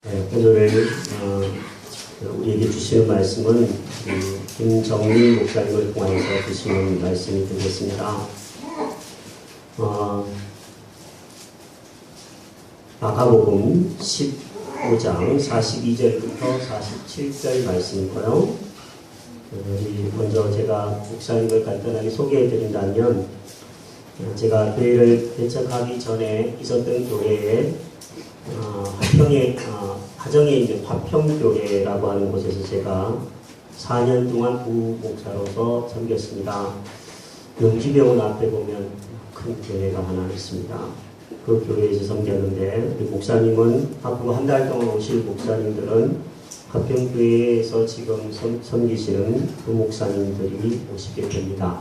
오늘 우리에게 주시는 말씀은 김정민 목사님을 통해서 주시는 말씀이 되겠습니다. 마가복음 15장 42절부터 47절 말씀이고요. 먼저 제가 목사님을 간단하게 소개해 드린다면, 제가 교회를 개척하기 전에 있었던 교회에 하정에 있는 화평교회라고 하는 곳에서 제가 4년 동안 부목사로서 섬겼습니다. 영지병원 앞에 보면 큰 교회가 하나 있습니다. 그 교회에서 섬겼는데, 우리 목사님은 앞으로 한 달 동안 오실 목사님들은 화평교회에서 지금 섬기시는 그 목사님들이 오시게 됩니다.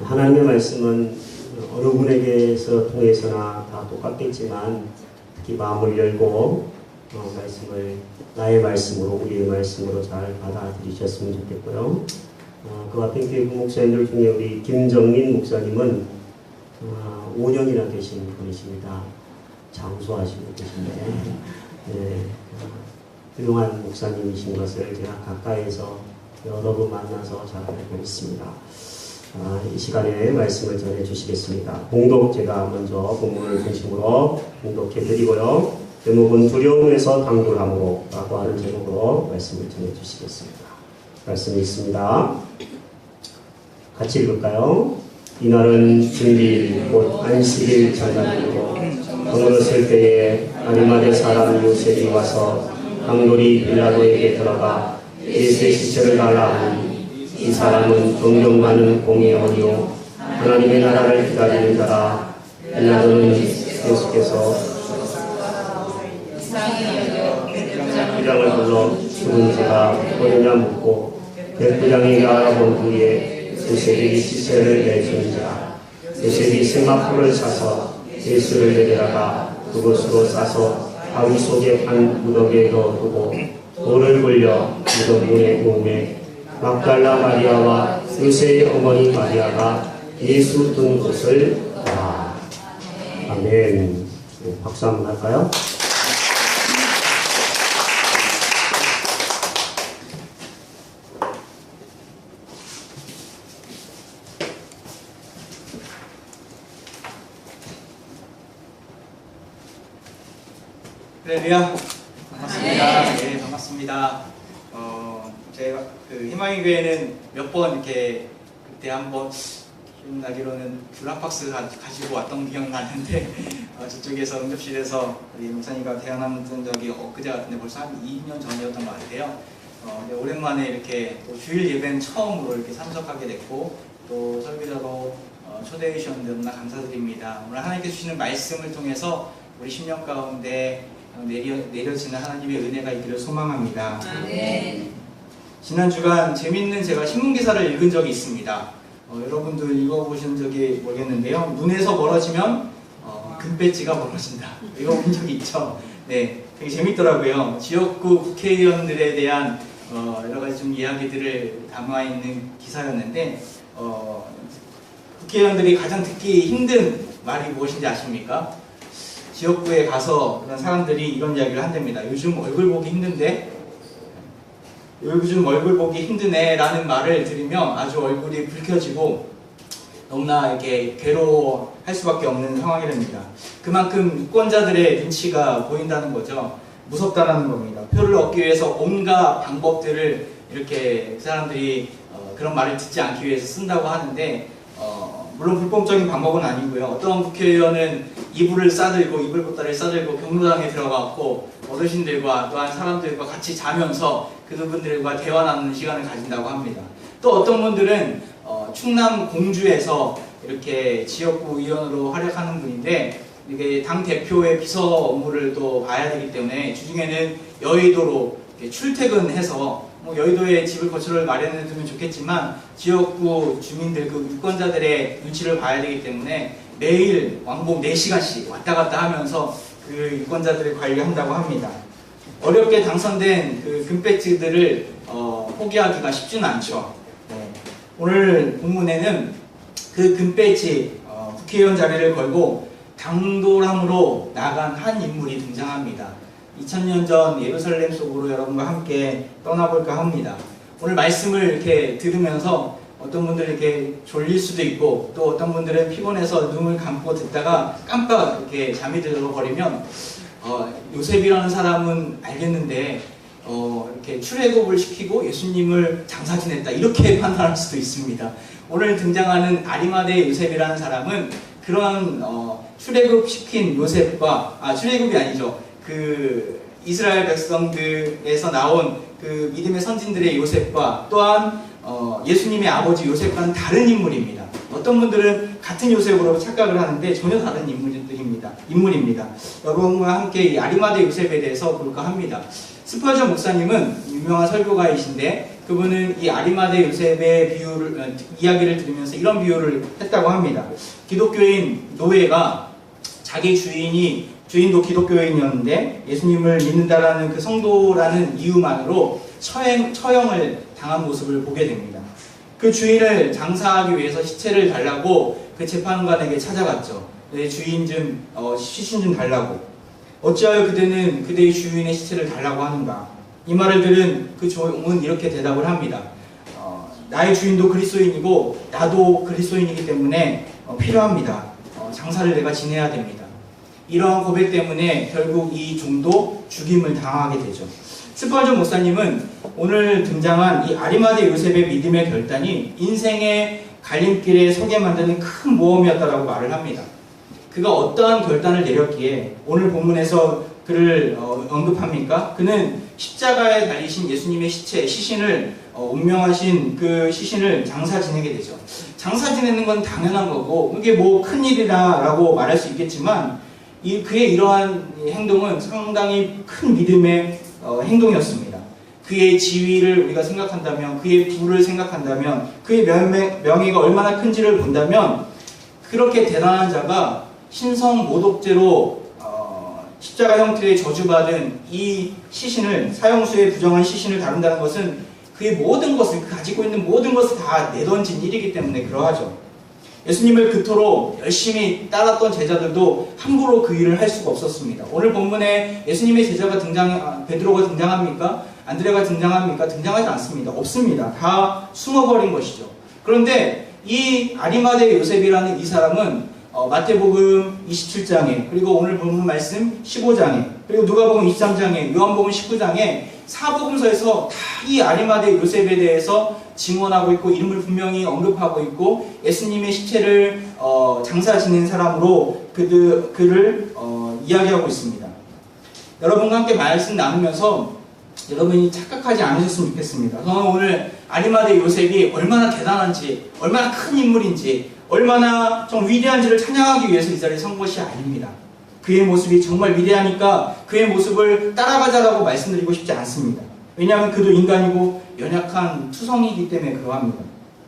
하나님의 말씀은 어느 분에게서 통해서나 다 똑같겠지만, 특히 마음을 열고 말씀을 나의 말씀으로, 우리의 말씀으로 잘 받아들이셨으면 좋겠고요. 그 화평교회 부목사님들 중에 우리 김정민 목사님은 5년이나 되신 분이십니다. 장수하시고 계신데, 훌륭한 목사님이신 것을 제가 가까이에서 여러 번 만나서 잘 알고 있습니다. 이 시간에 말씀을 전해 주시겠습니다. 봉독 제가 먼저 본문을 중심으로 봉독해 드리고요. 제목은 두려움에서 당돌함으로 라고 하는 제목으로 말씀을 전해 주시겠습니다. 말씀이 있습니다. 같이 읽을까요? 이날은 주일 곧 안식일 전날이고 병으로쓸 때에 아리마대 사람 요셉이 와서 강돌이 빌라도에게 들어가 예수의 시체를 달라 하니, 이 사람은 존경 많은 공의원이요 하나님의 나라를 기다리는 자라. 빌라도는 예수께서 백부장을 불러 죽은 자가 어디냐 묻고, 백부장이 알아본 후에 요셉이 시체를 내주자 요셉이 세마포를 사서 예수를 내려다가 그곳으로 싸서 바위 속에 한 무더기에 넣어두고 돌을 굴려 무덤 문에 놓으매, 막달라 마리아와 요셉의 어머니 마리아가 예수 둔 곳을 봐. 아멘. 박수 한번 할까요? 할렐루야. 반갑습니다. 네, 반갑습니다. 제가 희망의 교회는 몇 번 이렇게 그때 한번 기억나기로는 귤락박스 가지고 왔던 기억 나는데, 저쪽에서 응접실에서 우리 목사님과 대화나눴던 적이 엊그제, 벌써 한 2년 전이었던 것 같아요. 오랜만에 이렇게 또 주일 예배는 처음으로 이렇게 참석하게 됐고, 또 설교자로 초대해 주셨는데 너무나 감사드립니다. 오늘 하나님께 주시는 말씀을 통해서 우리 심령 가운데 내려지는 하나님의 은혜가 있기를 소망합니다. 네. 지난 주간 재밌는 제가 신문기사를 읽은 적이 있습니다. 여러분들 읽어보신 적이 모르겠는데요. 눈에서 멀어지면 금배지가 멀어진다. 읽어본 적이 있죠. 네, 되게 재밌더라고요. 지역구 국회의원들에 대한 여러 가지 좀 이야기들을 담아있는 기사였는데, 국회의원들이 가장 듣기 힘든 말이 무엇인지 아십니까? 지역구에 가서 그런 사람들이 이런 이야기를 한답니다. 요즘 얼굴 보기 힘든데? 요즘 얼굴 보기 힘드네 라는 말을 들으면 아주 얼굴이 붉혀지고 너무나 이렇게 괴로워할 수밖에 없는 상황이랍니다. 그만큼 유권자들의 눈치가 보인다는 거죠. 무섭다라는 겁니다. 표를 얻기 위해서 온갖 방법들을 이렇게 그 사람들이 그런 말을 듣지 않기 위해서 쓴다고 하는데, 물론 불법적인 방법은 아니고요. 어떤 국회의원은 이불을 싸들고, 이불보따리를 싸들고 경로당에 들어가고 어르신들과 또한 사람들과 같이 자면서 그분들과 대화 나누는 시간을 가진다고 합니다. 또 어떤 분들은 충남 공주에서 이렇게 지역구 의원으로 활약하는 분인데, 이게 당 대표의 비서 업무를 또 봐야 되기 때문에 주중에는 여의도로 출퇴근해서, 여의도에 집을 거처를 마련해 두면 좋겠지만 지역구 주민들, 그 유권자들의 눈치를 봐야 되기 때문에 매일 왕복 4시간씩 왔다 갔다 하면서 그 유권자들을 관리한다고 합니다. 어렵게 당선된 그 금배지들을 포기하기가 쉽지는 않죠. 네. 오늘 본문에는 그 금배지 국회의원 자리를 걸고 당돌함으로 나간 한 인물이 등장합니다. 2000년 전 예루살렘 속으로 여러분과 함께 떠나볼까 합니다. 오늘 말씀을 이렇게 들으면서 어떤 분들은 이렇게 졸릴 수도 있고 또 어떤 분들은 피곤해서 눈을 감고 듣다가 깜빡 이렇게 잠이 들어버리면 요셉이라는 사람은 알겠는데 이렇게 출애굽을 시키고 예수님을 장사 지냈다 이렇게 판단할 수도 있습니다. 오늘 등장하는 아리마대 요셉이라는 사람은 그런 출애굽 시킨 요셉과 출애굽이 아니죠. 그 이스라엘 백성들에서 나온 그 믿음의 선진들의 요셉과 또한 예수님의 아버지 요셉과는 다른 인물입니다. 어떤 분들은 같은 요셉으로 착각을 하는데 전혀 다른 인물입니다. 여러분과 함께 이 아리마대 요셉에 대해서 볼까 합니다. 스펄전 목사님은 유명한 설교가이신데 그분은 이 아리마대 요셉의 이야기를 들으면서 이런 비유를 했다고 합니다. 기독교인 노예가 자기 주인도 기독교인이었는데 예수님을 믿는다라는 그 성도라는 이유만으로 처형을 당한 모습을 보게 됩니다. 그 주인을 장사하기 위해서 시체를 달라고 그 재판관에게 찾아갔죠. 내 주인 시신 좀 달라고. 어찌하여 그대는 그대의 주인의 시체를 달라고 하는가? 이 말을 들은 그 종은 이렇게 대답을 합니다. 나의 주인도 그리스도인이고 나도 그리스도인이기 때문에 필요합니다. 장사를 내가 지내야 됩니다. 이러한 고백 때문에 결국 이 종도 죽임을 당하게 되죠. 스펄전 목사님은 오늘 등장한 이 아리마대 요셉의 믿음의 결단이 인생의 갈림길에 서게 만드는 큰 모험이었다라고 말을 합니다. 그가 어떠한 결단을 내렸기에 오늘 본문에서 그를 언급합니까? 그는 십자가에 달리신 예수님의 시신을 운명하신 그 시신을 장사 지내게 되죠. 장사 지내는 건 당연한 거고 이게 뭐 큰일이라고 말할 수 있겠지만 그의 이러한 행동은 상당히 큰 믿음의 행동이었습니다. 그의 지위를 우리가 생각한다면, 그의 부를 생각한다면, 그의 명예가 얼마나 큰지를 본다면 그렇게 대단한 자가 신성 모독죄로 십자가 형태의 저주받은 이 시신을, 사형수의 부정한 시신을 다룬다는 것은 그의 모든 것을, 가지고 있는 모든 것을 다 내던진 일이기 때문에 그러하죠. 예수님을 그토록 열심히 따랐던 제자들도 함부로 그 일을 할 수가 없었습니다. 오늘 본문에 예수님의 제자가 베드로가 등장합니까? 안드레가 등장합니까? 등장하지 않습니다. 없습니다. 다 숨어버린 것이죠. 그런데 이 아리마대 요셉이라는 이 사람은 마태복음 27장에 그리고 오늘 본문 말씀 15장에 그리고 누가복음 23장에 요한복음 19장에 사복음서에서 다 이 아리마대 요셉에 대해서 증언하고 있고 이름을 분명히 언급하고 있고 예수님의 시체를 장사 지낸 사람으로 그를 이야기하고 있습니다. 여러분과 함께 말씀 나누면서 여러분이 착각하지 않으셨으면 좋겠습니다. 저는 오늘 아리마대 요셉이 얼마나 대단한지 얼마나 큰 인물인지 얼마나 좀 위대한지를 찬양하기 위해서 이 자리에 선 것이 아닙니다. 그의 모습이 정말 위대하니까 그의 모습을 따라가자라고 말씀드리고 싶지 않습니다. 왜냐하면 그도 인간이고 연약한 투성이기 때문에 그러합니다.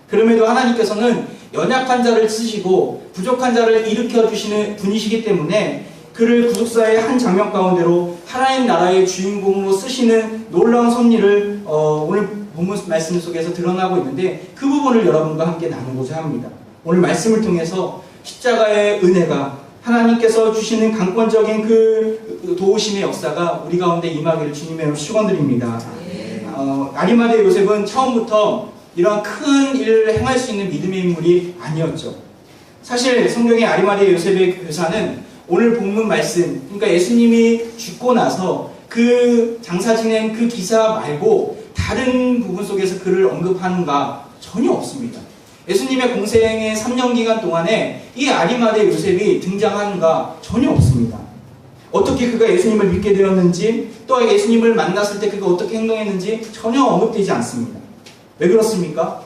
그럼에도 하나님께서는 연약한 자를 쓰시고 부족한 자를 일으켜주시는 분이시기 때문에 그를 구속사의 한 장면 가운데로 하나님 나라의 주인공으로 쓰시는 놀라운 섭리를 오늘 본문 말씀 속에서 드러나고 있는데 그 부분을 여러분과 함께 나누고자 합니다. 오늘 말씀을 통해서 십자가의 은혜가 하나님께서 주시는 강권적인 그 도우심의 역사가 우리 가운데 임하기를 주님의 축원드립니다. 아리마대 요셉은 처음부터 이러한 큰 일을 행할 수 있는 믿음의 인물이 아니었죠. 사실 성경의 아리마대 요셉의 묘사는 오늘 본문 말씀, 그러니까 예수님이 죽고 나서 그 장사 지낸 그 기사 말고 다른 부분 속에서 그를 언급하는가 전혀 없습니다. 예수님의 공생의 3년 기간 동안에 이 아리마대 요셉이 등장하는가 전혀 없습니다. 어떻게 그가 예수님을 믿게 되었는지 또 예수님을 만났을 때 그가 어떻게 행동했는지 전혀 언급되지 않습니다. 왜 그렇습니까?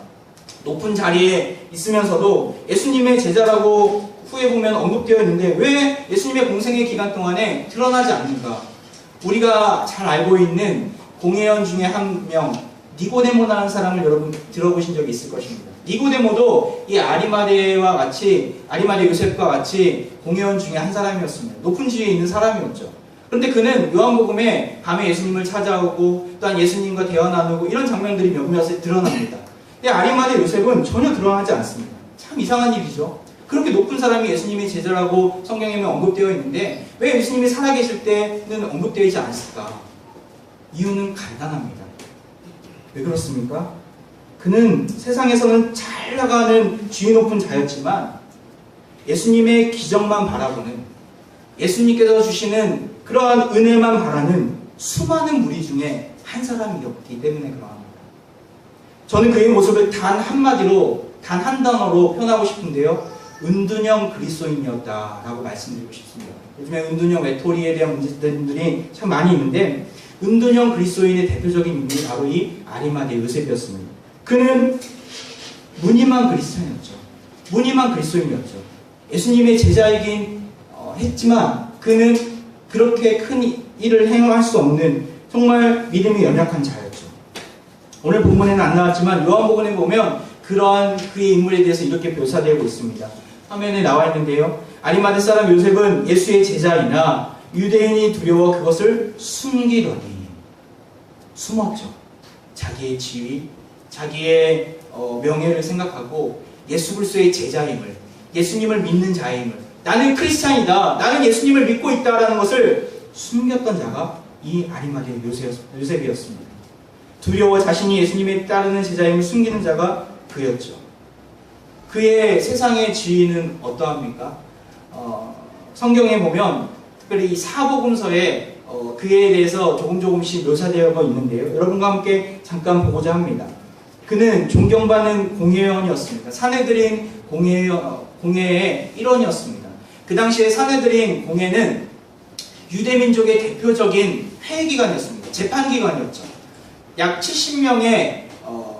높은 자리에 있으면서도 예수님의 제자라고 후에 보면 언급되어 있는데 왜 예수님의 공생의 기간 동안에 드러나지 않는가? 우리가 잘 알고 있는 공회원 중에 한 명 니고데모라는 사람을 여러분 들어보신 적이 있을 것입니다. 니고데모도 이 아리마대 요셉과 같이 공회원 중에 한 사람이었습니다. 높은 지위에 있는 사람이었죠. 그런데 그는 요한복음에 밤에 예수님을 찾아오고 또한 예수님과 대화 나누고 이런 장면들이 몇몇에 드러납니다. 근데 아리마대 요셉은 전혀 드러나지 않습니다. 참 이상한 일이죠. 그렇게 높은 사람이 예수님의 제자라고 성경에는 언급되어 있는데 왜 예수님이 살아계실 때는 언급되어 있지 않을까? 이유는 간단합니다. 왜 그렇습니까? 그는 세상에서는 잘 나가는 지위 높은 자였지만 예수님의 기적만 바라보는, 예수님께서 주시는 그러한 은혜만 바라는 수많은 무리 중에 한 사람이었기 때문에 그러합니다. 저는 그의 모습을 단 한마디로, 단 한 단어로 표현하고 싶은데요. 은둔형 그리스도인이었다라고 말씀드리고 싶습니다. 요즘에 은둔형 외톨이에 대한 문제들이 참 많이 있는데 은둔형 그리스도인의 대표적인 인물이 바로 이 아리마대 요셉이었습니다. 그는 무늬만 그리스도인이었죠. 무늬만 그리스도인이었죠. 예수님의 제자이긴 했지만 그는 그렇게 큰 일을 행할 수 없는 정말 믿음이 연약한 자였죠. 오늘 본문에는 안 나왔지만 요한복음에 보면 그러한 그의 인물에 대해서 이렇게 묘사되고 있습니다. 화면에 나와 있는데요. 아리마대 사람 요셉은 예수의 제자이나 유대인이 두려워 그것을 숨기더니 숨었죠. 자기의 지위, 자기의 명예를 생각하고 예수 그리스도의 제자임을, 예수님을 믿는 자임을, 나는 크리스찬이다, 나는 예수님을 믿고 있다라는 것을 숨겼던 자가 이 아리마대 요셉이었습니다. 두려워 자신이 예수님에 따르는 제자임을 숨기는 자가 그였죠. 그의 세상의 지위는 어떠합니까? 성경에 보면 특별히 이 사복음서에 그에 대해서 조금씩 묘사되어 있는데요. 여러분과 함께 잠깐 보고자 합니다. 그는 존경받는 공회원이었습니다. 사내들인 공회의 일원이었습니다. 그 당시에 사내들인 공회는 유대민족의 대표적인 회의기관이었습니다. 재판기관이었죠. 약 70명의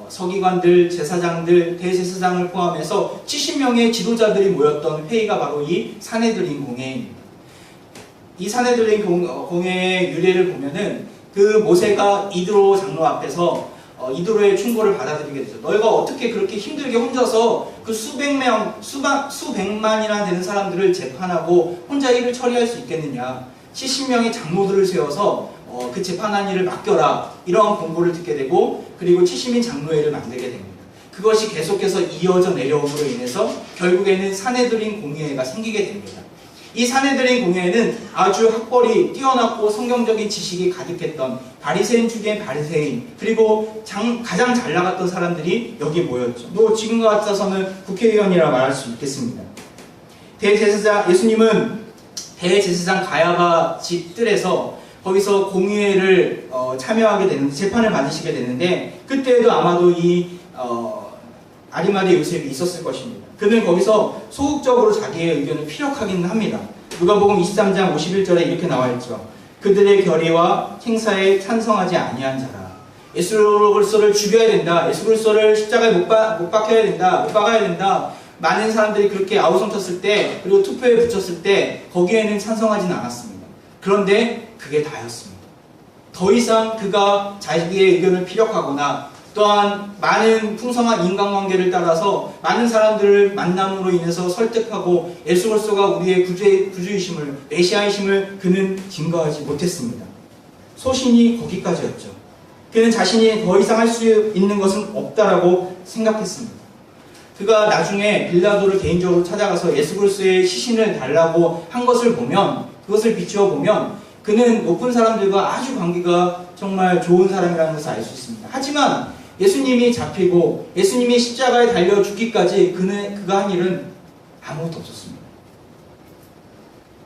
서기관들, 제사장들, 대제사장을 포함해서 70명의 지도자들이 모였던 회의가 바로 이 사내들인 공회입니다. 이 사내들인 공회의 유래를 보면은 그 모세가 이드로 장로 앞에서 이드로의 충고를 받아들이게 되죠. 너희가 어떻게 그렇게 힘들게 혼자서 그 수백만이나 되는 사람들을 재판하고 혼자 일을 처리할 수 있겠느냐. 70명의 장로들을 세워서 그 재판한 일을 맡겨라. 이러한 공고를 듣게 되고 그리고 70인 장로회를 만들게 됩니다. 그것이 계속해서 이어져 내려옴으로 인해서 결국에는 사내들인 공회가 생기게 됩니다. 이 사내들인 공회에는 아주 학벌이 뛰어났고 성경적인 지식이 가득했던 바리새인 중에 바리새인 그리고 가장 잘 나갔던 사람들이 여기 모였죠. 뭐 지금 같아서는 국회의원이라 말할 수 있겠습니다. 예수님은 대제사장 가야바 집 뜰에서 거기서 공회를 참여하게 되는데 재판을 받으시게 되는데 그때에도 아마도 이 아리마대 요셉이 있었을 것입니다. 그는 거기서 소극적으로 자기의 의견을 피력하기는 합니다. 누가복음 23장 51절에 이렇게 나와 있죠. 그들의 결의와 행사에 찬성하지 아니한 자라. 예수 그리스도를 죽여야 된다. 예수 그리스도를 십자가에 못 박혀야 된다. 못 박아야 된다. 많은 사람들이 그렇게 아우성 쳤을 때 그리고 투표에 붙였을 때 거기에는 찬성하지는 않았습니다. 그런데 그게 다였습니다. 더 이상 그가 자기의 의견을 피력하거나 또한 많은 풍성한 인간관계를 따라서 많은 사람들을 만남으로 인해서 설득하고 예수 그리스도가 우리의 구주이심을, 메시아이심을 그는 증거하지 못했습니다. 소신이 거기까지였죠. 그는 자신이 더 이상 할 수 있는 것은 없다라고 생각했습니다. 그가 나중에 빌라도를 개인적으로 찾아가서 예수 그리스도의 시신을 달라고 한 것을 보면, 그것을 비추어 보면 그는 높은 사람들과 아주 관계가 정말 좋은 사람이라는 것을 알 수 있습니다. 하지만 예수님이 잡히고 예수님이 십자가에 달려 죽기까지 그가 한 일은 아무것도 없었습니다.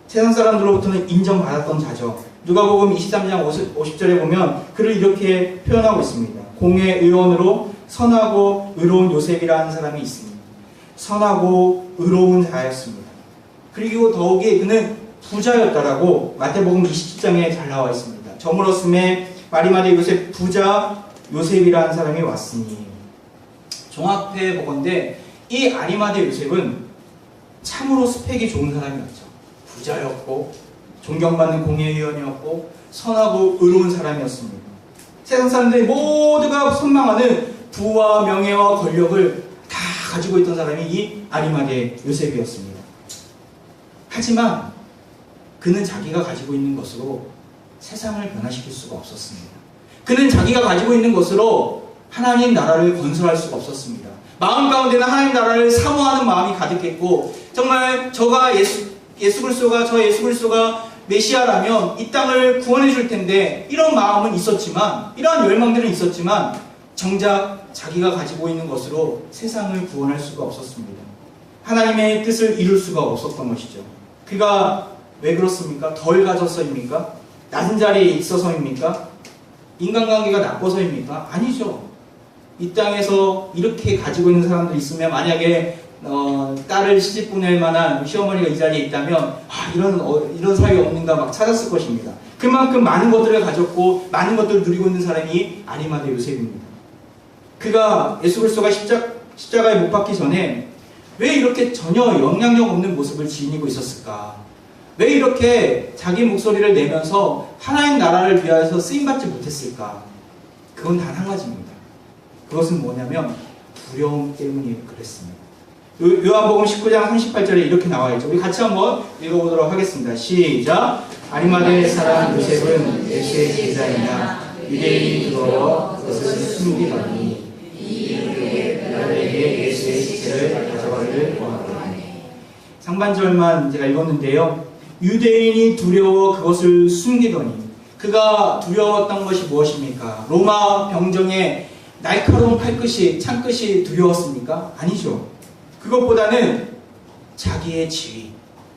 세상 사람들로부터는 인정받았던 자죠. 누가복음 23장 50절에 보면 그를 이렇게 표현하고 있습니다. 공회 의원으로 선하고 의로운 요셉이라는 사람이 있습니다. 선하고 의로운 자였습니다. 그리고 더욱이 그는 부자였다라고 마태복음 27장에 잘 나와 있습니다. 저물었음에 아리마대 요셉 부자 요셉이라는 사람이 왔으니. 종합해 보건대 이 아리마대 요셉은 참으로 스펙이 좋은 사람이었죠. 부자였고 존경받는 공회의원이었고 선하고 의로운 사람이었습니다. 세상 사람들이 모두가 선망하는 부와 명예와 권력을 다 가지고 있던 사람이 이 아리마대 요셉이었습니다. 하지만 그는 자기가 가지고 있는 것으로 세상을 변화시킬 수가 없었습니다. 그는 자기가 가지고 있는 것으로 하나님 나라를 건설할 수가 없었습니다. 마음 가운데는 하나님 나라를 사모하는 마음이 가득했고, 정말 예수 그리스도가 메시아라면 이 땅을 구원해 줄 텐데, 이런 마음은 있었지만, 이러한 열망들은 있었지만, 정작 자기가 가지고 있는 것으로 세상을 구원할 수가 없었습니다. 하나님의 뜻을 이룰 수가 없었던 것이죠. 그가 왜 그렇습니까? 덜 가져서입니까? 낮은 자리에 있어서입니까? 인간관계가 나빠서입니까? 아니죠. 이 땅에서 이렇게 가지고 있는 사람들이 있으면, 만약에 딸을 시집 보낼 만한 시어머니가 이 자리에 있다면 이런 사람이 없는가 막 찾았을 것입니다. 그만큼 많은 것들을 가졌고 많은 것들을 누리고 있는 사람이 아리마대 요셉입니다. 그가 예수 그리스도가 십자가에 못 박기 전에 왜 이렇게 전혀 영향력 없는 모습을 지니고 있었을까? 왜 이렇게 자기 목소리를 내면서 하나님 나라를 위하여서 쓰임받지 못했을까? 그건 단 한 가지입니다. 그것은 뭐냐면 두려움 때문이 그랬습니다. 요한복음 19장 38절에 이렇게 나와 있죠. 우리 같이 한번 읽어보도록 하겠습니다. 시작! 아리마대 사람 요셉은 예수의 제자이나 유대인이 두려워 그것을 숨기더니 그들에게 예수의 시체를 가져가기를 원하더니. 상반절만 제가 읽었는데요. 유대인이 두려워 그것을 숨기더니, 그가 두려웠던 것이 무엇입니까? 로마 병정의 날카로운 창끝이 두려웠습니까? 아니죠. 그것보다는 자기의 지위,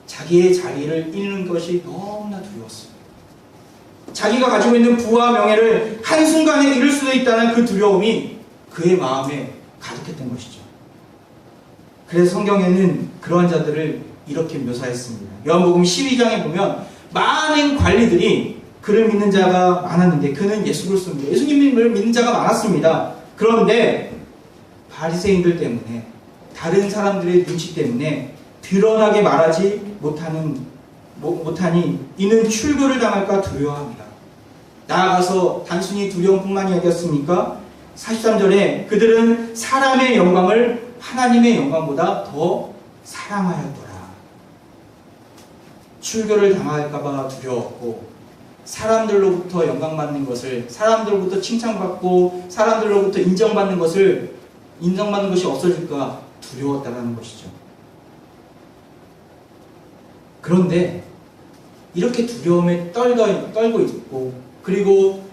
자기의 자리를 잃는 것이 너무나 두려웠습니다. 자기가 가지고 있는 부와 명예를 한순간에 잃을 수도 있다는 그 두려움이 그의 마음에 가득했던 것이죠. 그래서 성경에는 그러한 자들을 이렇게 묘사했습니다. 요한복음 12장에 보면 많은 관리들이 그를 믿는 자가 많았는데 그는 예수 그리스도입니다. 예수님을 믿는 자가 많았습니다. 그런데 바리새인들 때문에, 다른 사람들의 눈치 때문에 드러나게 말하지 못하니 이는 출교를 당할까 두려워합니다. 나아가서 단순히 두려움뿐만이 아니었습니까? 43절에 그들은 사람의 영광을 하나님의 영광보다 더 사랑하였더라. 출교를 당할까봐 두려웠고, 사람들로부터 영광받는 것을, 사람들로부터 칭찬받고 사람들로부터 인정받는 것이 없어질까 두려웠다는 것이죠. 그런데 이렇게 두려움에 떨고 있고, 그리고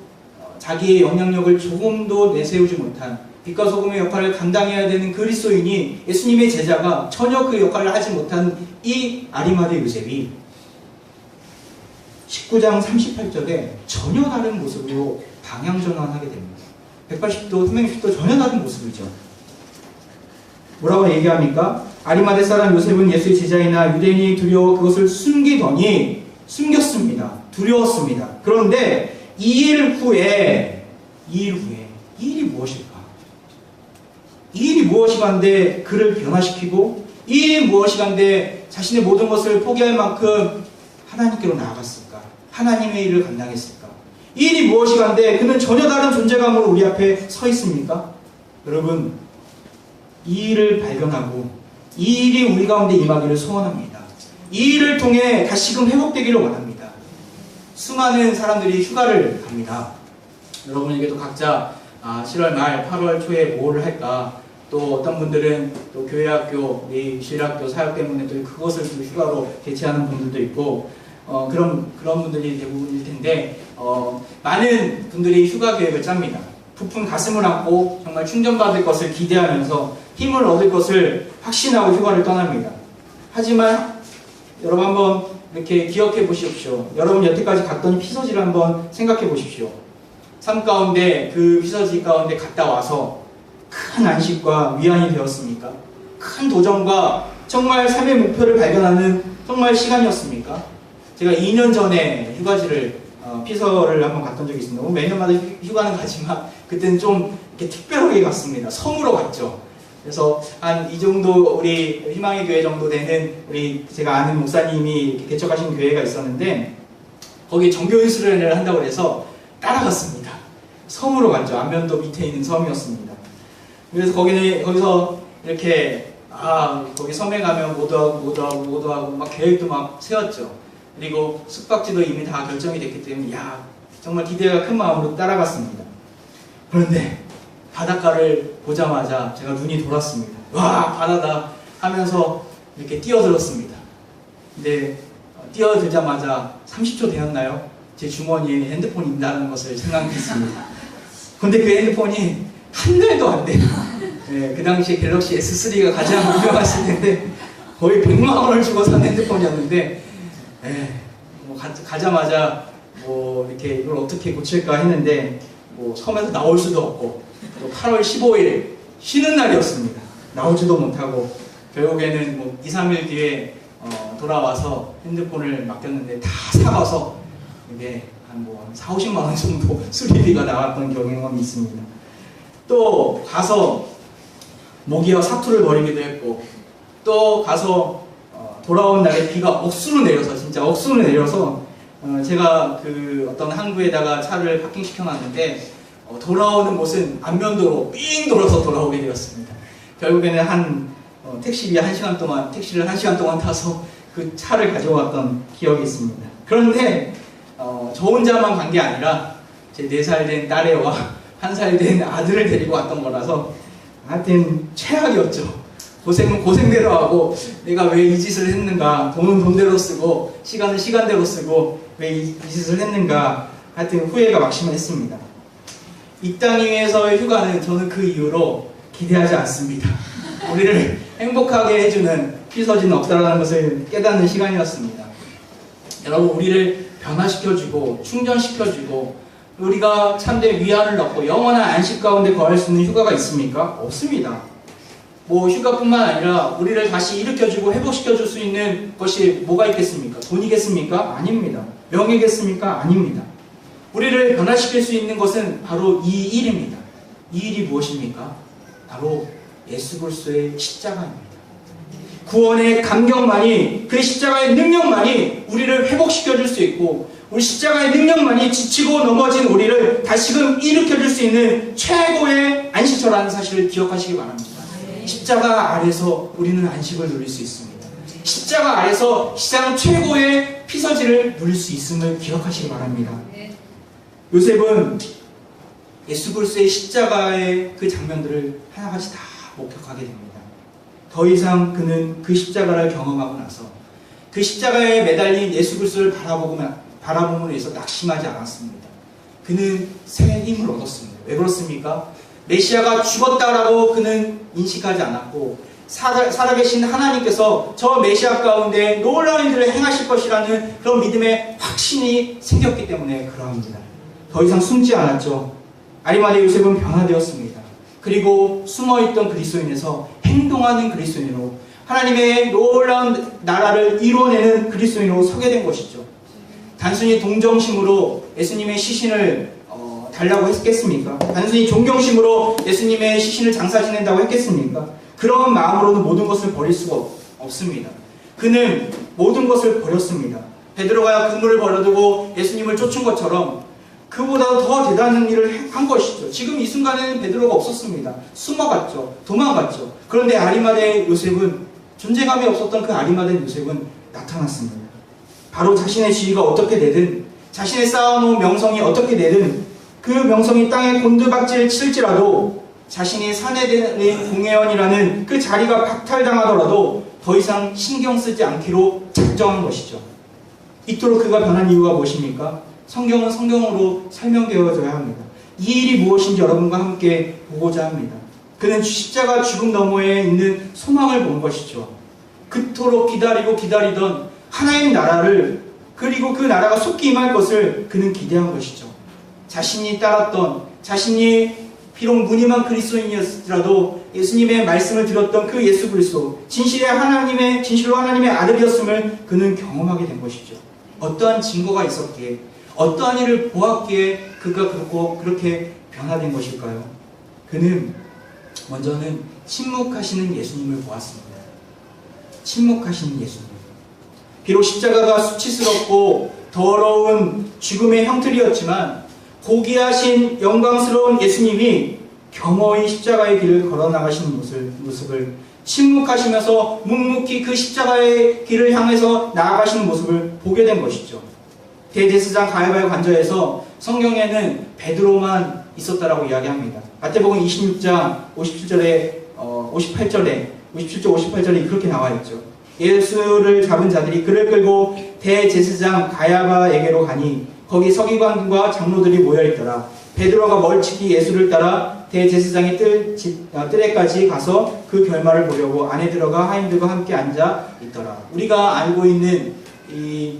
자기의 영향력을 조금도 내세우지 못한, 빛과 소금의 역할을 감당해야 되는 그리스도인이, 예수님의 제자가 전혀 그 역할을 하지 못한 이 아리마대 요셉이 19장 38절에 전혀 다른 모습으로 방향전환하게 됩니다. 180도, 360도 전혀 다른 모습이죠. 뭐라고 얘기합니까? 아리마대 사람 요셉은 예수의 제자이나 유대인이 두려워 그것을 숨겼습니다. 두려웠습니다. 그런데 이 일이 무엇일까? 이 일이 무엇이간데 그를 변화시키고, 이 일이 무엇이간데 자신의 모든 것을 포기할 만큼 하나님께로 나아갔을까? 하나님의 일을 감당했을까? 이 일이 무엇이간데 그는 전혀 다른 존재감으로 우리 앞에 서 있습니까? 여러분, 이 일을 발견하고 이 일이 우리 가운데 임하기를 소원합니다. 이 일을 통해 다시금 회복되기를 원합니다. 수많은 사람들이 휴가를 갑니다. 여러분에게도 각자 7월 말 8월 초에 뭘 할까, 또 어떤 분들은 또 교회학교, 신학교 사역 때문에 또 그것을 또 휴가로 대체하는 분들도 있고, 그런 분들이 대부분일 텐데, 많은 분들이 휴가 계획을 짭니다. 부푼 가슴을 안고 정말 충전받을 것을 기대하면서 힘을 얻을 것을 확신하고 휴가를 떠납니다. 하지만 여러분 한번 이렇게 기억해 보십시오. 여러분 여태까지 갔던 피서지를 한번 생각해 보십시오. 삶 가운데, 그 피서지 가운데 갔다 와서 큰 안식과 위안이 되었습니까? 큰 도전과 정말 삶의 목표를 발견하는 정말 시간이었습니까? 제가 2년 전에 휴가지를 피서를 한번 갔던 적이 있습니다. 매년마다 휴가는 가지만 그때는 좀 이렇게 특별하게 갔습니다. 섬으로 갔죠. 그래서 한 이 정도, 우리 희망의 교회 정도 되는 제가 아는 목사님이 개척하신 교회가 있었는데, 거기 정교인 수련회를 한다고 해서 따라갔습니다. 섬으로 갔죠. 안면도 밑에 있는 섬이었습니다. 그래서 거기서 이렇게 거기 섬에 가면 모두 하고 막 계획도 막 세웠죠. 그리고 숙박지도 이미 다 결정이 됐기 때문에 정말 기대가 큰 마음으로 따라갔습니다. 그런데 바닷가를 보자마자 제가 눈이 돌았습니다. 와, 바다다 하면서 이렇게 뛰어들었습니다. 근데 뛰어들자마자 30초 되었나요? 제 주머니에 핸드폰이 있다는 것을 생각했습니다. 근데 그 핸드폰이 한 달도 안 돼요. 네, 그 당시에 갤럭시 S3가 가장 유명했을 텐데 거의 100만 원을 주고 산 핸드폰이었는데, 뭐 가자마자 뭐 이렇게 이걸 어떻게 고칠까 했는데 뭐 섬에서 나올 수도 없고 또 8월 15일 쉬는 날이었습니다. 나오지도 못하고 결국에는 뭐 2, 3일 뒤에 돌아와서 핸드폰을 맡겼는데 다 사가서 이게 한 4, 50만 원 정도 수리비가 나왔던 경험이 있습니다. 또 가서 모기와 사투를 벌이기도 했고, 또 가서 돌아온 날에 비가 억수로 내려서, 진짜 억수로 내려서 제가 그 어떤 항구에다가 차를 파킹시켜 놨는데 돌아오는 곳은 안면도로 삥 돌아서 돌아오게 되었습니다. 결국에는 택시를 1시간 동안 타서 그 차를 가져왔던 기억이 있습니다. 그런데 저 혼자만 간 게 아니라 제 4살 된 딸애와 1살 된 아들을 데리고 왔던 거라서 하여튼 최악이었죠. 고생은 고생대로 하고 내가 왜 이 짓을 했는가, 돈은 돈대로 쓰고 시간은 시간대로 쓰고 왜 이 짓을 했는가, 하여튼 후회가 막심했습니다. 이 땅 위에서의 휴가는 저는 그 이후로 기대하지 않습니다. 우리를 행복하게 해주는 피서지는 없다라는 것을 깨닫는 시간이었습니다. 여러분, 우리를 변화시켜주고 충전시켜주고 우리가 참된 위안을 얻고 영원한 안식 가운데 거할 수 있는 휴가가 있습니까? 없습니다. 뭐 휴가뿐만 아니라 우리를 다시 일으켜주고 회복시켜줄 수 있는 것이 뭐가 있겠습니까? 돈이겠습니까? 아닙니다. 명예겠습니까? 아닙니다. 우리를 변화시킬 수 있는 것은 바로 이 일입니다. 이 일이 무엇입니까? 바로 예수 그리스도의 십자가입니다. 구원의 감격만이, 그 십자가의 능력만이 우리를 회복시켜줄 수 있고, 우리 십자가의 능력만이 지치고 넘어진 우리를 다시금 일으켜줄 수 있는 최고의 안식처라는 사실을 기억하시기 바랍니다. 십자가 아래서 우리는 안식을 누릴 수 있습니다. 십자가 아래서 시장 최고의 피서지를 누릴 수 있음을 기억하시기 바랍니다. 요셉은 예수 그리스도의 십자가의 그 장면들을 하나같이 다 목격하게 됩니다. 더 이상 그는 그 십자가를 경험하고 나서 그 십자가에 매달린 예수 그리스도를 바라봄으로 해서 낙심하지 않았습니다. 그는 새 힘을 얻었습니다. 왜 그렇습니까? 메시아가 죽었다라고 그는 인식하지 않았고, 살아계신 하나님께서 저 메시아 가운데 놀라운 일을 행하실 것이라는 그런 믿음의 확신이 생겼기 때문에 그러합니다. 더 이상 숨지 않았죠. 아리마대 요셉은 변화되었습니다. 그리고 숨어있던 그리스도인에서 행동하는 그리스도인으로, 하나님의 놀라운 나라를 이루어내는 그리스도인으로 서게 된 것이죠. 단순히 동정심으로 예수님의 시신을 달라고 했겠습니까? 단순히 존경심으로 예수님의 시신을 장사 지낸다고 했겠습니까? 그런 마음으로는 모든 것을 버릴 수가 없습니다. 그는 모든 것을 버렸습니다. 베드로가 그물을 버려두고 예수님을 쫓은 것처럼 그보다 더 대단한 일을 한 것이죠. 지금 이 순간에는 베드로가 없었습니다. 숨어갔죠. 도망갔죠. 그런데 아리마대 요셉은, 존재감이 없었던 그 아리마대 요셉은 나타났습니다. 바로 자신의 지위가 어떻게 되든, 자신의 쌓아놓은 명성이 어떻게 되든, 그 명성이 땅에 곤두박질 칠지라도, 자신이 사내들의 공회원이라는 그 자리가 박탈당하더라도 더 이상 신경 쓰지 않기로 작정한 것이죠. 이토록 그가 변한 이유가 무엇입니까? 성경은 성경으로 설명되어져야 합니다. 이 일이 무엇인지 여러분과 함께 보고자 합니다. 그는 십자가 죽음 너머에 있는 소망을 본 것이죠. 그토록 기다리고 기다리던 하나님 나라를, 그리고 그 나라가 속히 임할 것을 그는 기대한 것이죠. 자신이 따랐던, 자신이 비록 무늬만 그리스도인이었더라도 예수님의 말씀을 들었던 그 예수 그리스도, 진실로 하나님의 아들이었음을 그는 경험하게 된 것이죠. 어떠한 증거가 있었기에, 어떠한 일을 보았기에 그가 그렇게 변화된 것일까요? 그는 먼저는 침묵하시는 예수님을 보았습니다. 침묵하시는 예수님. 비록 십자가가 수치스럽고 더러운 죽음의 형틀이었지만 고귀하신 영광스러운 예수님이 겸허히 십자가의 길을 걸어나가시는 모습을, 침묵하시면서 묵묵히 그 십자가의 길을 향해서 나아가시는 모습을 보게 된 것이죠. 대제사장 가야바의 관저에서 성경에는 베드로만 있었다라고 이야기합니다. 마태복음 26장 57절, 58절에 그렇게 나와 있죠. 예수를 잡은 자들이 그를 끌고 대제사장 가야바에게로 가니 거기 서기관과 장로들이 모여 있더라. 베드로가 멀찍이 예수를 따라 대제사장의 뜰에까지 가서 그 결말을 보려고 안에 들어가 하인들과 함께 앉아 있더라. 우리가 알고 있는 이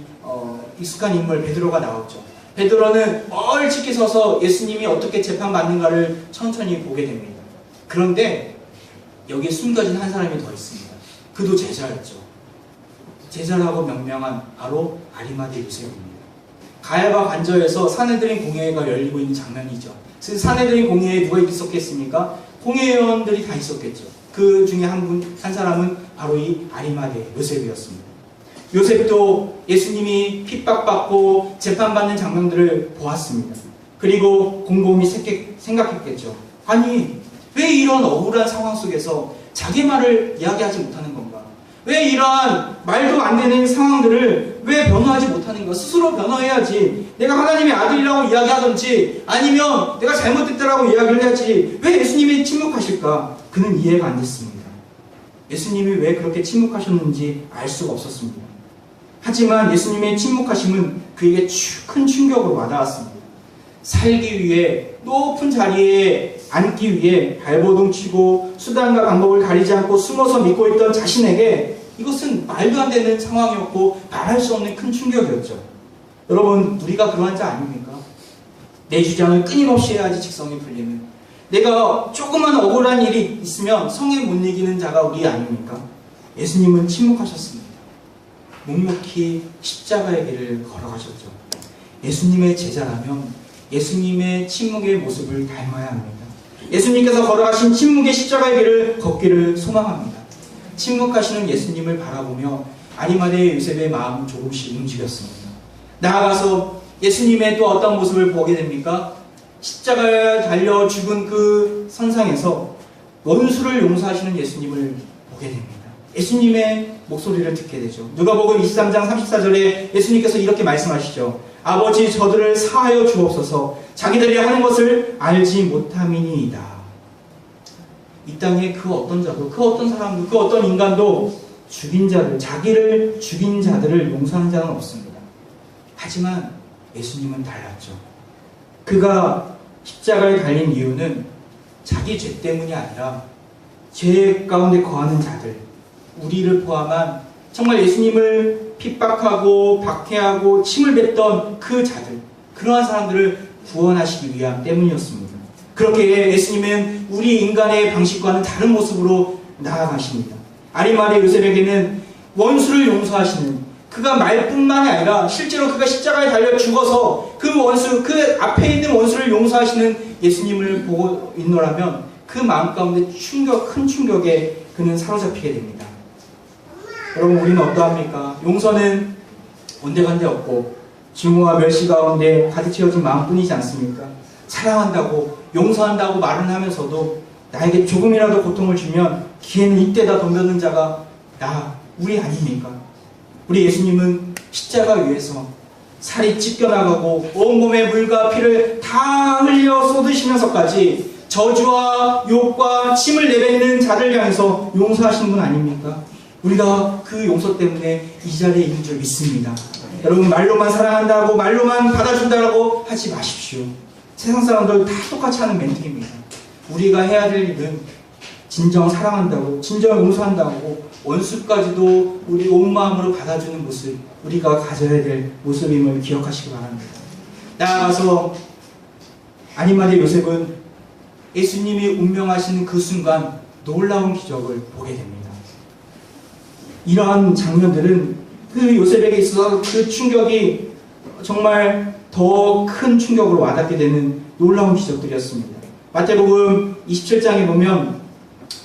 익숙한 인물 베드로가 나왔죠. 베드로는 멀찍이 서서 예수님이 어떻게 재판받는가를 천천히 보게 됩니다. 그런데 여기에 숨겨진 한 사람이 더 있습니다. 그도 제자였죠. 제자라고 명명한 바로 아리마대 요셉입니다. 가야바 관저에서 사내들인 공회가 열리고 있는 장면이죠. 그 사내들인 공회에 누가 있었겠습니까? 공회의원들이 다 있었겠죠. 그 중에 한 사람은 바로 이 아리마대 요셉이었습니다. 요셉도 예수님이 핍박받고 재판받는 장면들을 보았습니다. 그리고 곰곰이 생각했겠죠. 아니, 왜 이런 억울한 상황 속에서 자기 말을 이야기하지 못하는 건가? 왜 이러한 말도 안 되는 상황들을 왜 변호하지 못하는 건가? 스스로 변호해야지. 내가 하나님의 아들이라고 이야기하든지 아니면 내가 잘못됐다라고 이야기를 해야지. 왜 예수님이 침묵하실까? 그는 이해가 안 됐습니다. 예수님이 왜 그렇게 침묵하셨는지 알 수가 없었습니다. 하지만 예수님의 침묵하심은 그에게 큰 충격으로 와닿았습니다. 살기 위해 높은 자리에 앉기 위해 발버둥 치고 수단과 방법을 가리지 않고 숨어서 믿고 있던 자신에게 이것은 말도 안 되는 상황이었고 말할 수 없는 큰 충격이었죠. 여러분, 우리가 그러한 자 아닙니까? 내 주장을 끊임없이 해야지 직성이 풀리는, 내가 조그만 억울한 일이 있으면 성에 못 이기는 자가 우리 아닙니까? 예수님은 침묵하셨습니다. 묵묵히 십자가의 길을 걸어가셨죠. 예수님의 제자라면 예수님의 침묵의 모습을 닮아야 합니다. 예수님께서 걸어가신 침묵의 십자가의 길을 걷기를 소망합니다. 침묵하시는 예수님을 바라보며 아리마대 요셉의 마음은 조금씩 움직였습니다. 나아가서 예수님의 또 어떤 모습을 보게 됩니까? 십자가에 달려 죽은 그 선상에서 원수를 용서하시는 예수님을 보게 됩니다. 예수님의 목소리를 듣게 되죠. 누가복음 23장 34절에 예수님께서 이렇게 말씀하시죠. 아버지, 저들을 사하여 주옵소서. 자기들이 하는 것을 알지 못함이니이다. 이 땅에 그 어떤 자도, 그 어떤 사람도, 그 어떤 인간도 죽인 자들, 자기를 죽인 자들을 용서하는 자는 없습니다. 하지만 예수님은 달랐죠. 그가 십자가에 달린 이유는 자기 죄 때문이 아니라 죄 가운데 거하는 자들, 우리를 포함한 정말 예수님을 핍박하고 박해하고 침을 뱉던 그 자들, 그러한 사람들을 구원하시기 위함 때문이었습니다. 그렇게 예수님은 우리 인간의 방식과는 다른 모습으로 나아가십니다. 아리마대 요셉에게는 원수를 용서하시는, 그가 말뿐만이 아니라 실제로 그가 십자가에 달려 죽어서 그 원수, 그 앞에 있는 원수를 용서하시는 예수님을 보고 있노라면 그 마음 가운데 큰 충격에 그는 사로잡히게 됩니다. 여러분, 우리는 어떠합니까? 용서는 온데간데 없고 증오와 멸시 가운데 가득 채워진 마음뿐이지 않습니까? 사랑한다고 용서한다고 말은 하면서도 나에게 조금이라도 고통을 주면 기회는 이때다 덤벼드는 자가 우리 아닙니까? 우리 예수님은 십자가 위에서 살이 찢겨나가고 온몸에 물과 피를 다 흘려 쏟으시면서까지 저주와 욕과 침을 내뱉는 자를 향해서 용서하시는 분 아닙니까? 우리가 그 용서 때문에 이 자리에 있는 줄 믿습니다. 여러분, 말로만 사랑한다고 말로만 받아준다고 하지 마십시오. 세상 사람들 다 똑같이 하는 멘트입니다. 우리가 해야 될 일은 진정 사랑한다고, 진정 용서한다고, 원수까지도 우리 온 마음으로 받아주는 모습, 우리가 가져야 될 모습임을 기억하시기 바랍니다. 나아가서 아리마대 요셉은 예수님이 운명하시는 그 순간 놀라운 기적을 보게 됩니다. 이러한 장면들은 그 요셉에게 있어서 그 충격이 정말 더 큰 충격으로 와닿게 되는 놀라운 기적들이었습니다. 마태복음 27장에 보면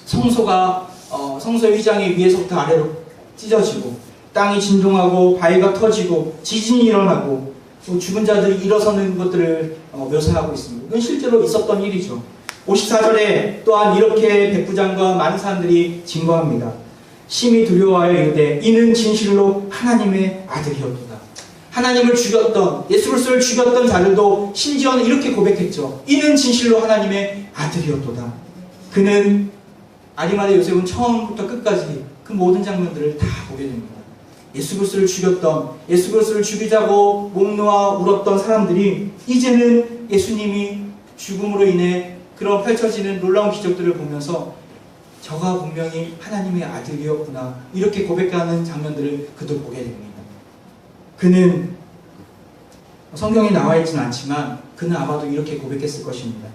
성소의 휘장이 위에서부터 아래로 찢어지고 땅이 진동하고 바위가 터지고 지진이 일어나고 죽은 자들이 일어서는 것들을 묘사하고 있습니다. 이건 실제로 있었던 일이죠. 54절에 또한 이렇게 백부장과 많은 사람들이 증거합니다. 심히 두려워하여 이르되 이는 진실로 하나님의 아들이었도다. 하나님을 죽였던, 예수 그리스도를 죽였던 자들도 심지어는 이렇게 고백했죠. 이는 진실로 하나님의 아들이었도다. 그는 아리마대 요셉은 처음부터 끝까지 그 모든 장면들을 다 보게 됩니다. 예수 그리스도를 죽였던, 예수 그리스도를 죽이자고 목 놓아 울었던 사람들이 이제는 예수님이 죽음으로 인해 그런 펼쳐지는 놀라운 기적들을 보면서 저가 분명히 하나님의 아들이었구나, 이렇게 고백하는 장면들을 그도 보게 됩니다. 그는 성경에 나와 있지는 않지만 그는 아마도 이렇게 고백했을 것입니다.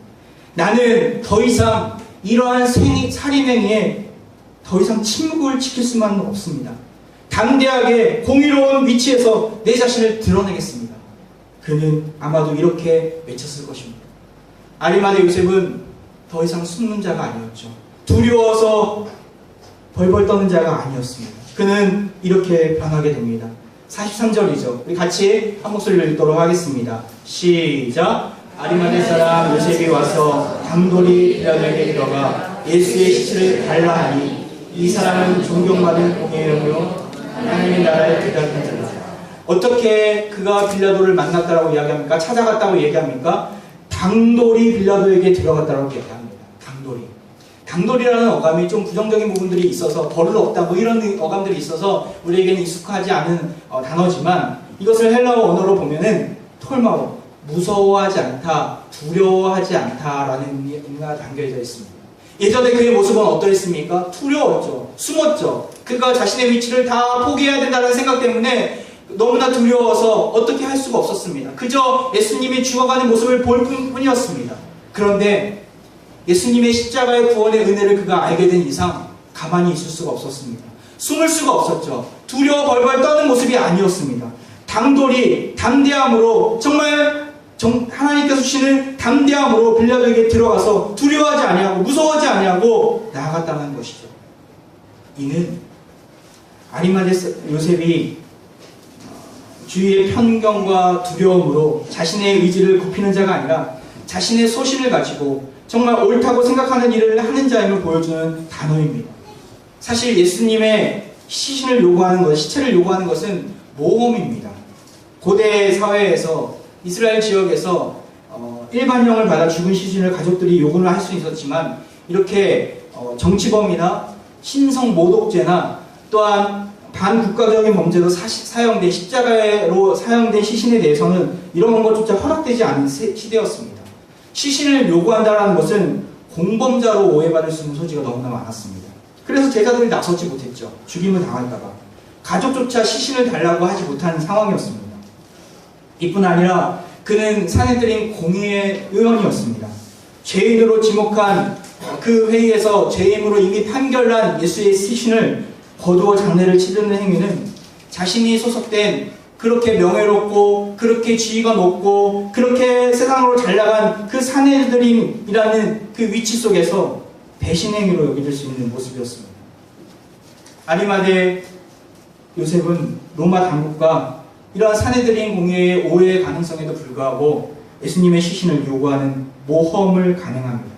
나는 더 이상 이러한 살인행위에 더 이상 침묵을 지킬 수만은 없습니다. 담대하게 공의로운 위치에서 내 자신을 드러내겠습니다. 그는 아마도 이렇게 외쳤을 것입니다. 아리마대 요셉은 더 이상 숨는 자가 아니었죠. 두려워서 벌벌 떠는 자가 아니었습니다. 그는 이렇게 변하게 됩니다. 43절이죠. 우리 같이 한 목소리를 읽도록 하겠습니다. 시작. 아리마대 사람 요셉이 와서 담돌이 빌라도에게 들어가 예수의 시체를 달라 하니 이 사람은 존경받은 공예형으로 하나님의 나라에 들어간 자다. 어떻게 그가 빌라도를 만났다라고 이야기합니까? 찾아갔다고 얘기합니까? 당돌이 빌라도에게 들어갔다라고 얘기합니다. 당돌이라는 어감이 좀 부정적인 부분들이 있어서 버를 없다 뭐 이런 어감들이 있어서 우리에게는 익숙하지 않은 단어지만 이것을 헬라어 언어로 보면은 톨마오, 무서워하지 않다, 두려워하지 않다라는 의미가 담겨져 있습니다. 예전에 그의 모습은 어떠했습니까? 두려웠죠. 숨었죠. 그가 자신의 위치를 다 포기해야 된다는 생각 때문에 너무나 두려워서 어떻게 할 수가 없었습니다. 그저 예수님이 죽어가는 모습을 볼 뿐이었습니다. 그런데 예수님의 십자가의 구원의 은혜를 그가 알게 된 이상 가만히 있을 수가 없었습니다. 숨을 수가 없었죠. 두려워 벌벌 떠는 모습이 아니었습니다. 당돌이 담대함으로 정말 하나님께서 주시는 담대함으로 빌라도에게 들어가서 두려워하지 아니하고 무서워하지 아니하고 나아갔다는 것이죠. 이는 아리마대 요셉이 주위의 편견과 두려움으로 자신의 의지를 굽히는 자가 아니라 자신의 소신을 가지고 정말 옳다고 생각하는 일을 하는 자임을 보여주는 단어입니다. 사실 예수님의 시신을 요구하는 것, 시체를 요구하는 것은 모험입니다. 고대 사회에서 이스라엘 지역에서 일반형을 받아 죽은 시신을 가족들이 요구를 할 수 있었지만 이렇게 정치범이나 신성 모독죄나 또한 반국가적인 범죄로 사형된 십자가로 사형된 시신에 대해서는 이런 것조차 허락되지 않은 시대였습니다. 시신을 요구한다는 것은 공범자로 오해받을 수 있는 소지가 너무나 많았습니다. 그래서 제자들이 나서지 못했죠. 죽임을 당할까봐. 가족조차 시신을 달라고 하지 못하는 상황이었습니다. 이뿐 아니라 그는 사내들인 공의의 의원이었습니다. 죄인으로 지목한 그 회의에서 죄인으로 이미 판결난 예수의 시신을 거두어 장례를 치르는 행위는 자신이 소속된 그렇게 명예롭고 그렇게 지위가 높고 그렇게 세상으로 잘나간 그 사내들이라는 그 위치 속에서 배신행위로 여겨질 수 있는 모습이었습니다. 아리마대 요셉은 로마 당국과 이러한 사내들인 공예의 오해의 가능성에도 불구하고 예수님의 시신을 요구하는 모험을 감행합니다.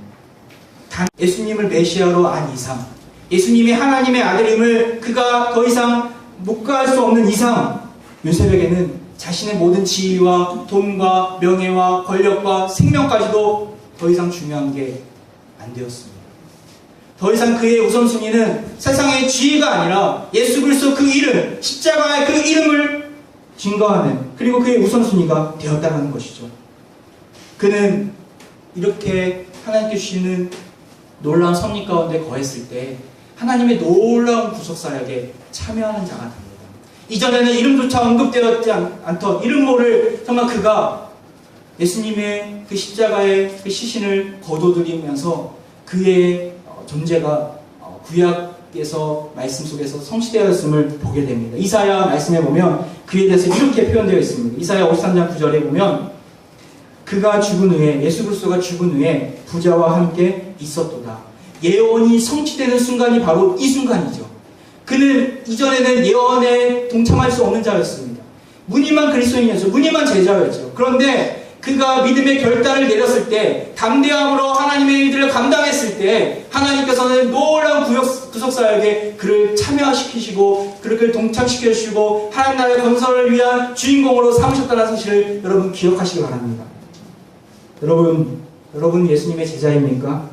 단 예수님을 메시아로 안 이상, 예수님이 하나님의 아들임을 그가 더 이상 묵과할 수 없는 이상 요셉에게는 자신의 모든 지위와 돈과 명예와 권력과 생명까지도 더 이상 중요한 게 안 되었습니다. 더 이상 그의 우선순위는 세상의 지위가 아니라 예수 그리스도 그 이름, 십자가의 그 이름을 증거하는, 그리고 그의 우선순위가 되었다는 것이죠. 그는 이렇게 하나님께 주시는 놀라운 섭리 가운데 거했을 때 하나님의 놀라운 구속사역에 참여하는 자가 됩니다. 이전에는 이름조차 언급되었지 않던 이름 모를 정말 그가 예수님의 그 십자가의 그 시신을 거둬들이면서 그의 존재가 구약에서 말씀 속에서 성취되었음을 보게 됩니다. 이사야 말씀에 보면 그에 대해서 이렇게 표현되어 있습니다. 이사야 53장 9절에 보면 그가 죽은 후에, 예수 그리스도가 죽은 후에 부자와 함께 있었도다. 예언이 성취되는 순간이 바로 이 순간이죠. 그는 이전에는 예언에 동참할 수 없는 자였습니다. 무늬만 그리스도인이었죠. 무늬만 제자였죠. 그런데 그가 믿음의 결단을 내렸을 때, 담대함으로 하나님의 일들을 감당했을 때 하나님께서는 놀라운 구속사역에 그를 참여시키시고 그를 동참시켜 주시고 하나님 나라의 건설을 위한 주인공으로 삼으셨다는 사실을 여러분 기억하시기 바랍니다. 여러분 예수님의 제자입니까?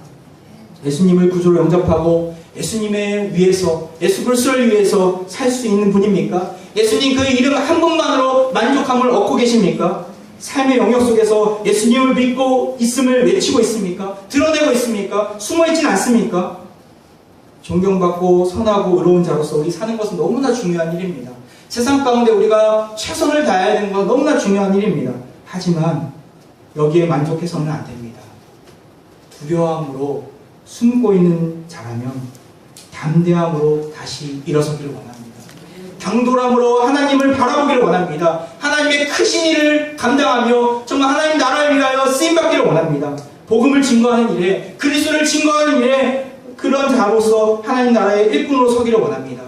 예수님을 구주로 영접하고 예수님의 위해서, 예수 그리스도를 위해서 살 수 있는 분입니까? 예수님 그 이름 한 분만으로 만족함을 얻고 계십니까? 삶의 영역 속에서 예수님을 믿고 있음을 외치고 있습니까? 드러내고 있습니까? 숨어있진 않습니까? 존경받고 선하고 의로운 자로서 우리 사는 것은 너무나 중요한 일입니다. 세상 가운데 우리가 최선을 다해야 되는 건 너무나 중요한 일입니다. 하지만 여기에 만족해서는 안 됩니다. 두려움으로 숨고 있는 자라면 담대함으로 다시 일어서기를 원합니다. 당돌함으로 하나님을 바라보기를 원합니다. 하나님의 크신 일을 감당하며 정말 하나님 나라를 위하여 쓰임받기를 원합니다. 복음을 증거하는 일에, 그리스도를 증거하는 일에 그런 자로서 하나님 나라의 일꾼으로 서기를 원합니다.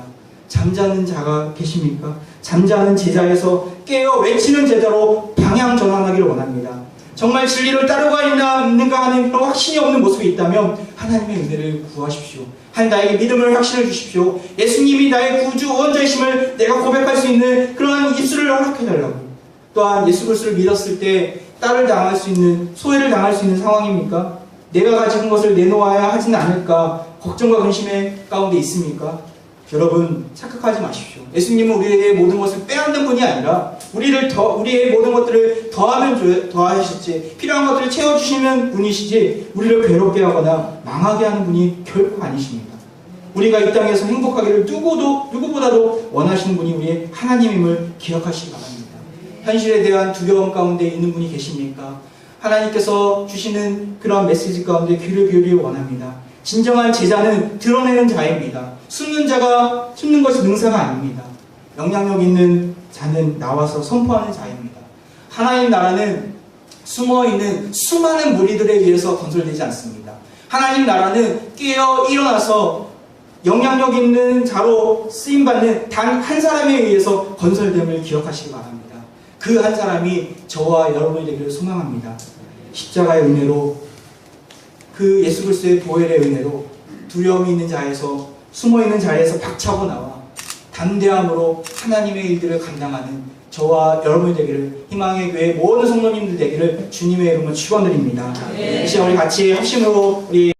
잠자는 자가 계십니까? 잠자는 제자에서 깨어 외치는 제자로 방향 전환하기를 원합니다. 정말 진리를 따르고 있는가 하는 그런 확신이 없는 모습이 있다면 하나님의 은혜를 구하십시오. 하나님 나에게 믿음을 확신을 주십시오. 예수님이 나의 구주 원자이심을 내가 고백할 수 있는 그러한 입술을 허락해달라고. 또한 예수 그리스도를 믿었을 때 딸을 당할 수 있는, 소외를 당할 수 있는 상황입니까? 내가 가진 것을 내놓아야 하지는 않을까 걱정과 근심의 가운데 있습니까? 여러분 착각하지 마십시오. 예수님은 우리에게 모든 것을 빼앗는 분이 아니라 우리의 모든 것들을 더하셨지, 필요한 것들을 채워주시는 분이시지 우리를 괴롭게 하거나 망하게 하는 분이 결코 아니십니다. 우리가 이 땅에서 행복하기를 누구보다도 원하시는 분이 우리의 하나님임을 기억하시기 바랍니다. 현실에 대한 두려움 가운데 있는 분이 계십니까? 하나님께서 주시는 그런 메시지 가운데 귀를 기울이기 원합니다. 진정한 제자는 드러내는 자입니다. 숨는 것이 능사가 아닙니다. 영향력 있는 자는 나와서 선포하는 자입니다. 하나님 나라는 숨어있는 수많은 무리들에 의해서 건설되지 않습니다. 하나님 나라는 깨어 일어나서 영향력 있는 자로 쓰임받는 단 한 사람에 의해서 건설됨을 기억하시기 바랍니다. 그 한 사람이 저와 여러분이 되기를 소망합니다. 십자가의 은혜로, 그 예수 그리스도의 보혈의 은혜로 두려움이 있는 자에서, 숨어있는 자리에서 박차고 나와 담대함으로 하나님의 일들을 감당하는 저와 여러분이 되기를, 희망의 교회 모든 성도님들 되기를 주님의 이름으로 축원드립니다. 이 시간 우리 같이 합심으로 우리